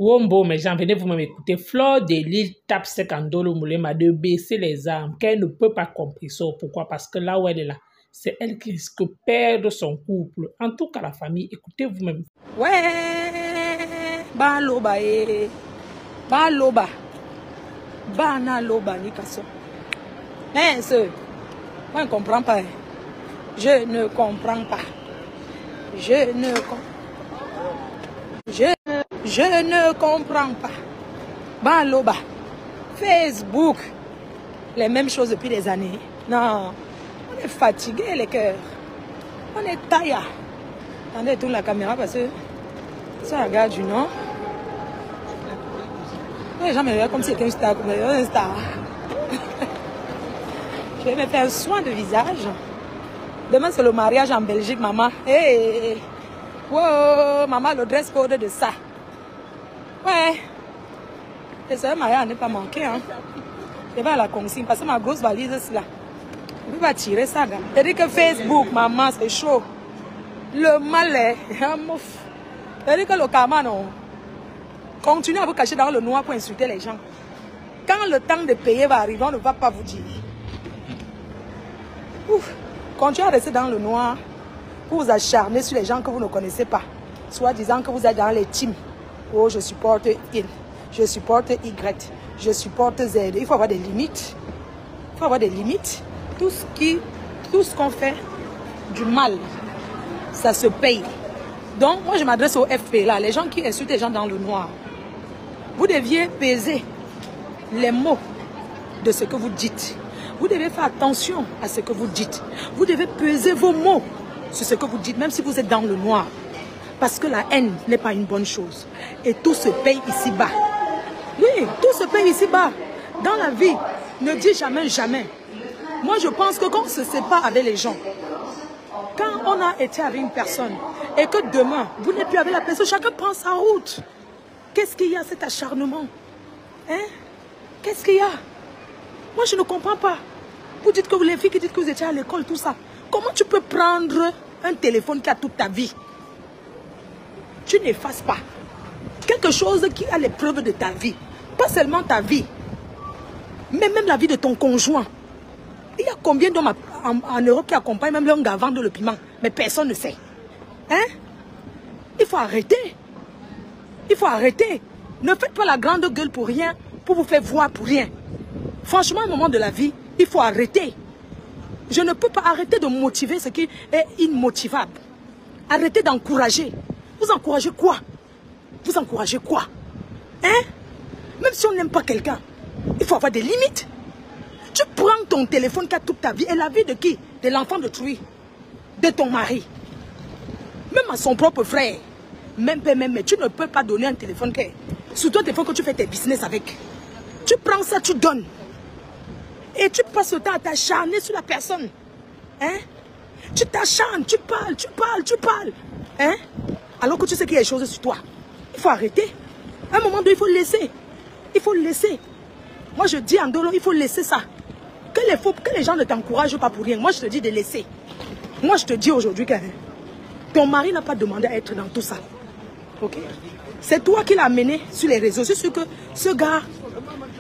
Wombo, mes gens, venez vous-même écouter. Fleur de Lille tape Sekandolo Moulema de baisser les armes, qu'elle ne peut pas comprendre ça. Pourquoi? Parce que là où elle est là, c'est elle qui risque de perdre son couple. En tout cas, la famille, écoutez vous-même. Ouais, ba loba ba loba, ba na loba ni kaso. Hein, ce, moi je ne comprends pas. Je ne comprends pas. Je ne comprends pas. Ba loba, Facebook, les mêmes choses depuis des années. Non, on est fatigué les cœurs. On est taillé. Attendez, tourne la caméra parce que ça regarde du nom. Les gens me regardent comme si c'était une star. Une star. Je vais me faire un soin de visage. Demain, c'est le mariage en Belgique, maman. Hey. Wow, maman, le dress code de ça. Ouais. Et ce mariage n'est pas manqué. Hein. Je vais à la consigne parce que ma grosse valise, c'est là. Je ne peux pas tirer ça. Je dis que Facebook, maman, c'est chaud. Le mal est. Je dis que le karma, non. Continuez à vous cacher dans le noir pour insulter les gens. Quand le temps de payer va arriver, on ne va pas vous dire. Ouf. Continuez à rester dans le noir pour vous acharner sur les gens que vous ne connaissez pas. Soit disant que vous êtes dans les teams. Oh, je supporte I, je supporte Y, je supporte Z. Il faut avoir des limites. Il faut avoir des limites. Tout ce qu'on fait du mal, ça se paye. Donc, moi, je m'adresse au FP, là, les gens qui insultent les gens dans le noir. Vous deviez peser les mots de ce que vous dites. Vous devez faire attention à ce que vous dites. Vous devez peser vos mots sur ce que vous dites, même si vous êtes dans le noir. Parce que la haine n'est pas une bonne chose. Et tout se paye ici-bas. Oui, tout se paye ici-bas. Dans la vie, ne dis jamais jamais. Moi, je pense que quand on se sépare avec les gens, quand on a été avec une personne et que demain, vous n'êtes plus avec la personne, chacun prend sa route. Qu'est-ce qu'il y a, cet acharnement? Hein? Qu'est-ce qu'il y a? Moi, je ne comprends pas. Vous dites que vous, les filles qui dites que vous étiez à l'école, tout ça. Comment tu peux prendre un téléphone qui a toute ta vie? Tu n'effaces pas. Quelque chose qui a les preuves de ta vie. Pas seulement ta vie, mais même la vie de ton conjoint. Il y a combien d'hommes en Europe qui accompagnent même leur gars à vendre le piment? Mais personne ne sait. Hein? Il faut arrêter. Il faut arrêter. Ne faites pas la grande gueule pour rien, pour vous faire voir pour rien. Franchement, à un moment de la vie, il faut arrêter. Je ne peux pas arrêter de motiver ce qui est immotivable. Arrêtez d'encourager. Vous encouragez quoi? Vous encouragez quoi? Hein? Même si on n'aime pas quelqu'un, il faut avoir des limites. Tu prends ton téléphone qui a toute ta vie et la vie de qui? De l'enfant de Truy, de ton mari, même à son propre frère. Même, mais tu ne peux pas donner un téléphone qui est surtout un téléphone que tu fais tes business avec. Tu prends ça, tu donnes. Et tu passes le temps à t'acharner sur la personne. Hein? Tu t'acharnes, tu parles. Hein? Alors que tu sais qu'il y a des choses sur toi. Il faut arrêter. À un moment donné, il faut laisser. Il faut laisser. Moi, je dis en dolo, il faut laisser ça. Que les gens ne t'encouragent pas pour rien. Moi, je te dis de laisser. Moi, je te dis aujourd'hui que ton mari n'a pas demandé à être dans tout ça. Ok? C'est toi qui l'as amené sur les réseaux. C'est sûr que ce gars,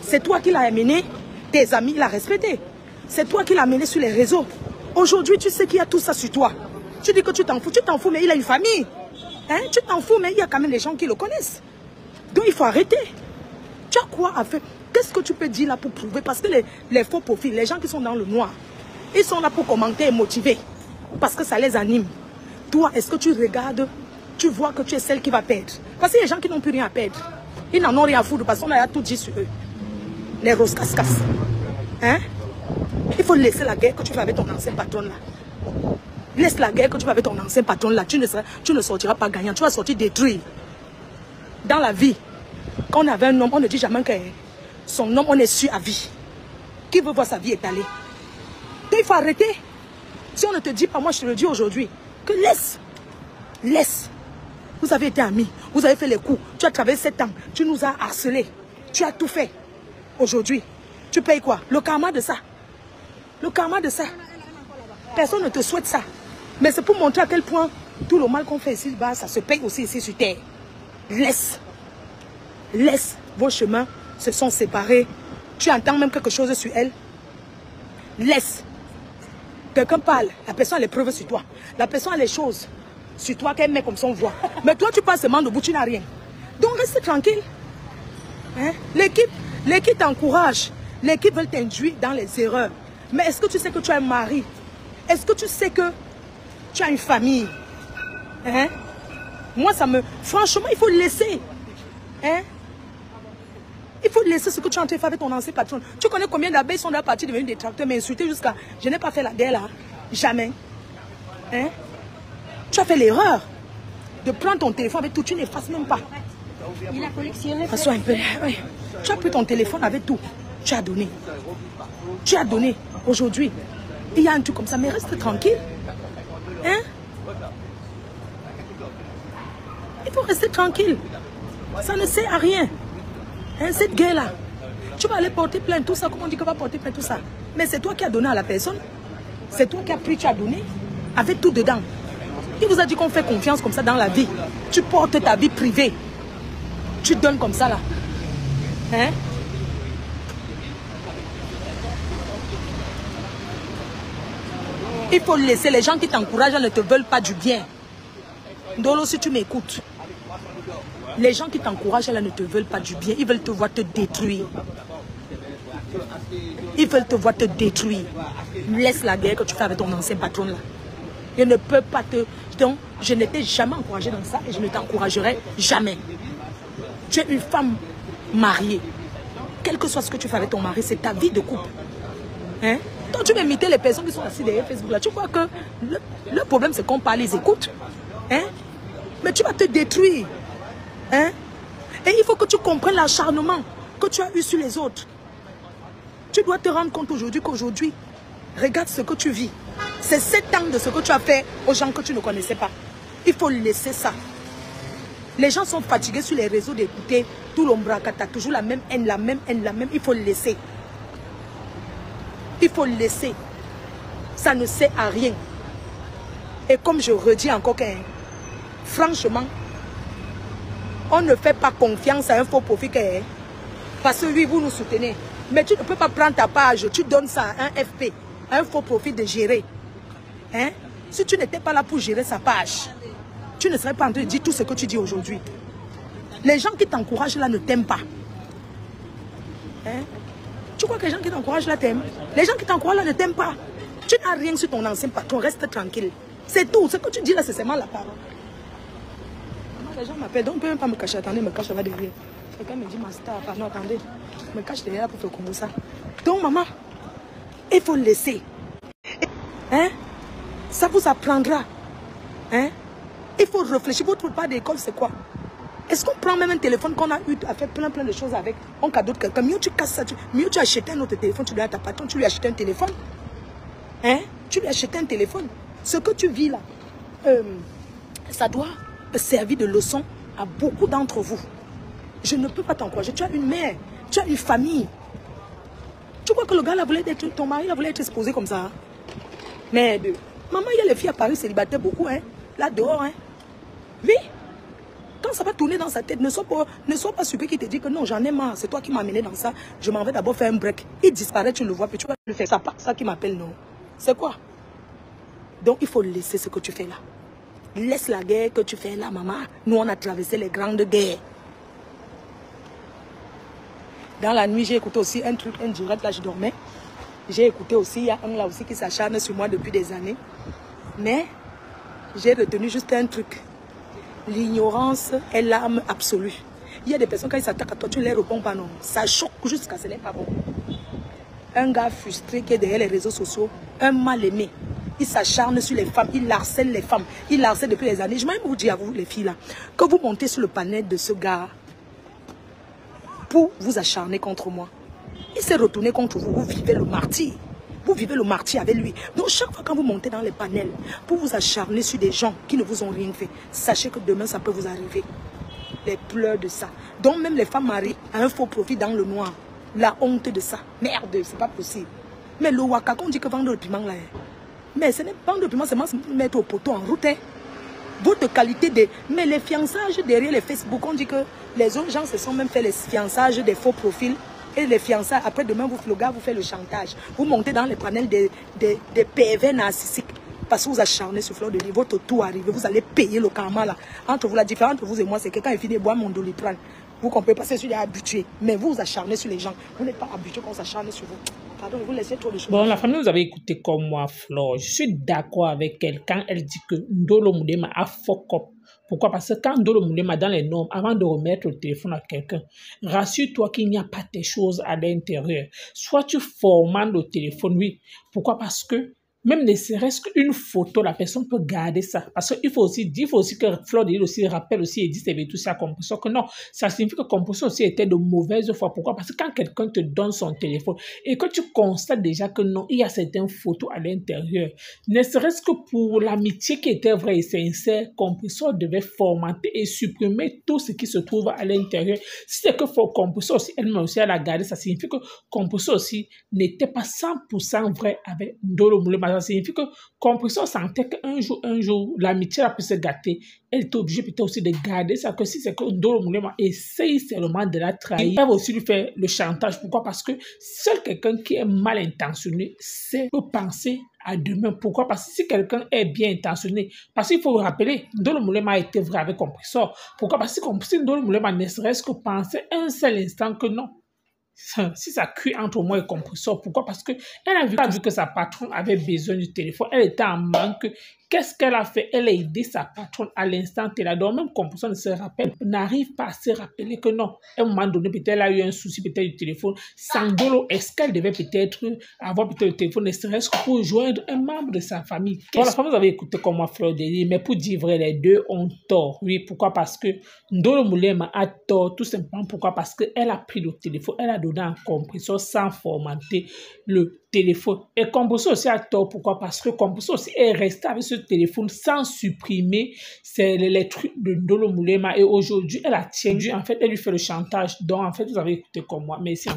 c'est toi qui l'as amené. Tes amis l'ont respecté. C'est toi qui l'as amené sur les réseaux. Aujourd'hui, tu sais qu'il y a tout ça sur toi. Tu dis que tu t'en fous, mais il a une famille. Hein? Tu t'en fous, mais il y a quand même des gens qui le connaissent. Donc, il faut arrêter. Tu as quoi à faire? Qu'est-ce que tu peux dire là pour prouver? Parce que les faux profils, les gens qui sont dans le noir, ils sont là pour commenter et motiver. Parce que ça les anime. Toi, est-ce que tu regardes, tu vois que tu es celle qui va perdre? Parce qu'il y a des gens qui n'ont plus rien à perdre. Ils n'en ont rien à foutre parce qu'on a tout dit sur eux. Les roses casse-casse. Hein? Il faut laisser la guerre que tu fais avec ton ancien patron là. Laisse la guerre que tu fais avec ton ancien patron là. Tu ne sortiras pas gagnant. Tu vas sortir détruit. Dans la vie, quand on avait un homme, on ne dit jamais que son homme, on est sûr à vie. Qui veut voir sa vie étalée? Donc il faut arrêter. Si on ne te dit pas, moi je te le dis aujourd'hui, que laisse. Laisse. Vous avez été amis. Vous avez fait les coups. Tu as travaillé 7 ans. Tu nous as harcelés. Tu as tout fait. Aujourd'hui, tu payes quoi? Le karma de ça. Le karma de ça. Personne ne te souhaite ça. Mais c'est pour montrer à quel point tout le mal qu'on fait ici-bas, ça se paye aussi ici sur terre. Laisse. Laisse, vos chemins se sont séparés. Tu entends même quelque chose sur elle. Laisse. Quelqu'un parle, la personne a les preuves sur toi. La personne a les choses sur toi qu'elle met comme son voix. Mais toi, tu passes seulement debout, tu n'as rien. Donc reste tranquille. Hein? L'équipe t'encourage. L'équipe veut t'induire dans les erreurs. Mais est-ce que tu sais que tu as un mari? Est-ce que tu sais que tu as une famille? Hein? Moi, ça me... Franchement, il faut le laisser. Hein? Il faut laisser ce que tu es en train de faire avec ton ancien patron. Tu connais combien d'abeilles sont là partis devenir des tracteurs, mais insultés jusqu'à... Je n'ai pas fait la guerre là. Jamais. Hein? Tu as fait l'erreur de prendre ton téléphone avec tout. Tu n'effaces même pas. Il a collectionné. Un peu. Oui. Tu as pris ton téléphone avec tout. Tu as donné. Tu as donné. Aujourd'hui, il y a un truc comme ça, mais reste tranquille. Hein? Il faut rester tranquille. Ça ne sert à rien. Hein, cette guerre-là, tu vas aller porter plainte, tout ça. Comment on dit qu'on va porter plainte, tout ça? Mais c'est toi qui as donné à la personne. C'est toi qui as pris, tu as donné, avec tout dedans. Il vous a dit qu'on fait confiance comme ça dans la vie. Tu portes ta vie privée. Tu donnes comme ça, là. Hein? Il faut laisser. Les gens qui t'encouragent ne te veulent pas du bien. Dolo, si tu m'écoutes, les gens qui t'encouragent là ne te veulent pas du bien. Ils veulent te voir te détruire. Ils veulent te voir te détruire. Laisse la guerre que tu fais avec ton ancien patron là. Je ne peux pas te... Donc, je n'étais jamais encouragée dans ça et je ne t'encouragerai jamais. Tu es une femme mariée. Quel que soit ce que tu fais avec ton mari, c'est ta vie de couple. Hein? Donc, tu vas imiter les personnes qui sont assises derrière Facebook là. Tu crois que le problème, c'est qu'on parle, ils écoutent. Hein? Mais tu vas te détruire. Hein? Et il faut que tu comprennes l'acharnement que tu as eu sur les autres. Tu dois te rendre compte aujourd'hui qu'aujourd'hui, regarde ce que tu vis. C'est 7 ans de ce que tu as fait aux gens que tu ne connaissais pas. Il faut laisser ça. Les gens sont fatigués sur les réseaux d'écouter tout l'ombracata, toujours la même haine, la même haine, la même. Il faut le laisser. Il faut le laisser. Ça ne sert à rien. Et comme je redis encore, franchement, on ne fait pas confiance à un faux profit. Parce que oui, vous nous soutenez. Mais tu ne peux pas prendre ta page, tu donnes ça à un FP, à un faux profit de gérer. Hein? Si tu n'étais pas là pour gérer sa page, tu ne serais pas en train de dire tout ce que tu dis aujourd'hui. Les gens qui t'encouragent là ne t'aiment pas. Hein? Tu crois que les gens qui t'encouragent là t'aiment? Les gens qui t'encouragent là ne t'aiment pas. Tu n'as rien sur ton ancien patron, reste tranquille. C'est tout. Ce que tu dis là, c'est seulement la parole. Les gens m'appellent, donc on ne peut même pas me cacher. Attendez, me cache là derrière. Quelqu'un me dit, ma star, pardon, attendez. Me cache derrière pour faire comme ça. Donc, maman, il faut le laisser. Hein? Ça vous apprendra. Hein? Il faut réfléchir. Votre part d'école, c'est quoi? Est-ce qu'on prend même un téléphone qu'on a eu à faire plein de choses avec? On cadeau de quelqu'un. Mieux tu casses ça. Mieux tu achètes un autre téléphone. Tu dois à ta patronne. Tu lui achètes un téléphone. Hein? Tu lui achètes un téléphone. Ce que tu vis là, ça doit servir de leçon à beaucoup d'entre vous. Je ne peux pas t'encourager. Tu as une mère. Tu as une famille. Tu crois que le gars là voulait être, ton mari là voulait être exposé comme ça? Hein? Merde. Maman, il y a les filles à Paris célibataires beaucoup, hein? Là dehors, hein? Oui. Quand ça va tourner dans sa tête, ne sois pas surpris qu'il te dit que non, j'en ai marre. C'est toi qui m'as amené dans ça. Je m'en vais d'abord faire un break. Il disparaît, tu le vois, puis tu vas le faire. C'est pas ça qui m'appelle, non. C'est quoi? Donc il faut laisser ce que tu fais là. Laisse la guerre que tu fais là, maman. Nous, on a traversé les grandes guerres. Dans la nuit, j'ai écouté aussi un truc, un direct, là, je dormais. J'ai écouté aussi, il y a un là aussi qui s'acharne sur moi depuis des années. Mais, j'ai retenu juste un truc. L'ignorance est l'arme absolue. Il y a des personnes, quand ils s'attaquent à toi, tu ne les réponds pas, non. Ça choque jusqu'à ce n'est pas bon. Un gars frustré qui est derrière les réseaux sociaux, un mal aimé. Il s'acharne sur les femmes, il harcèle les femmes. Il harcèle depuis des années. Je vais même vous dire à vous, les filles, là, que vous montez sur le panel de ce gars pour vous acharner contre moi. Il s'est retourné contre vous, vous vivez le martyr. Vous vivez le martyr avec lui. Donc chaque fois quand vous montez dans les panels, pour vous acharner sur des gens qui ne vous ont rien fait, sachez que demain ça peut vous arriver. Les pleurs de ça. Donc même les femmes mariées à un faux profit dans le noir. La honte de ça. Merde, c'est pas possible. Mais le waka, on dit que vendre le piment là. Mais ce n'est pas vendre le piment, c'est mettre au poteau en route. Hein. votre qualité de... Mais les fiançages derrière les Facebook, on dit que les autres gens se sont même fait les fiançages des faux profils. Et les fiançailles, après demain, le gars vous fait le chantage. Vous montez dans les panels des PV narcissiques. Parce que vous acharnez sur Fleur de Lys, votre tour arrive, vous allez payer le karma là. Entre vous, la différence entre vous et moi, c'est que quand il finit de boire mon Doliprane, vous comprenez pas, c'est celui qui est habitué. Mais vous acharnez sur les gens. Vous n'êtes pas habitué qu'on s'acharne sur vous. Pardon, vous laissez trop de choses. Bon, la famille, vous avez écouté comme moi, Flore. Je suis d'accord avec elle quand elle dit que Ndolo Moulema a fuck up. Pourquoi? Parce que quand Ndolo Moulema, dans les normes, avant de remettre le téléphone à quelqu'un, rassure-toi qu'il n'y a pas tes choses à l'intérieur. Soit tu formandes le téléphone, oui. Pourquoi? Parce que même ne serait-ce qu'une photo, la personne peut garder ça. Parce qu'il faut aussi que Fleur de Lys aussi rappelle aussi et dit c'est tout ça à Compression que non, ça signifie que Compression aussi était de mauvaise foi. Pourquoi? Parce que quand quelqu'un te donne son téléphone et que tu constates déjà que non, il y a certaines photos à l'intérieur, ne serait-ce que pour l'amitié qui était vraie et sincère, Compression devait formater et supprimer tout ce qui se trouve à l'intérieur. Si c'est que Compression aussi, elle-même aussi, elle a gardé, ça signifie que Compression aussi n'était pas 100% vrai avec Ndolo Moulema. Ça signifie que Compression sentait qu'un jour, l'amitié a pu se gâter. Elle était obligée peut-être aussi de garder ça, que si c'est que Ndolo Moulema essaye seulement de la trahir, elle va aussi lui faire le chantage. Pourquoi? Parce que seul quelqu'un qui est mal intentionné peut penser à demain. Pourquoi? Parce que si quelqu'un est bien intentionné, parce qu'il faut rappeler, Ndolo Moulema a été vrai avec Compression. Pourquoi? Parce que si Ndolo Moulema ne serait-ce que penser un seul instant que non, si ça cuit entre moi et Compression, pourquoi? Parce qu'elle a vu que sa patronne avait besoin du téléphone, elle était en manque. Qu'est-ce qu'elle a fait? Elle a aidé sa patronne à l'instant T. Donc même Compression ne se rappelle, n'arrive pas à se rappeler que non, à un moment donné, peut-être elle a eu un souci peut-être du téléphone. Sans Ndolo, est-ce qu'elle devait peut-être avoir peut-être le téléphone, ne serait-ce que pour joindre un membre de sa famille? Bon, la famille, vous avez écouté comme moi, Fleur de Lys, mais pour dire vrai, les deux ont tort. Oui, pourquoi? Parce que Ndolo Moulema a tort, tout simplement. Pourquoi? Parce qu'elle a pris le téléphone, elle a donné en Compression sans formater le téléphone. Et Compression aussi a tort. Pourquoi? Parce que Compression aussi est resté avec ce téléphone sans supprimer les trucs de Ndolo Moulema. Et aujourd'hui, elle a tient. En fait, elle lui fait le chantage. Donc, en fait, vous avez écouté comme moi. Merci.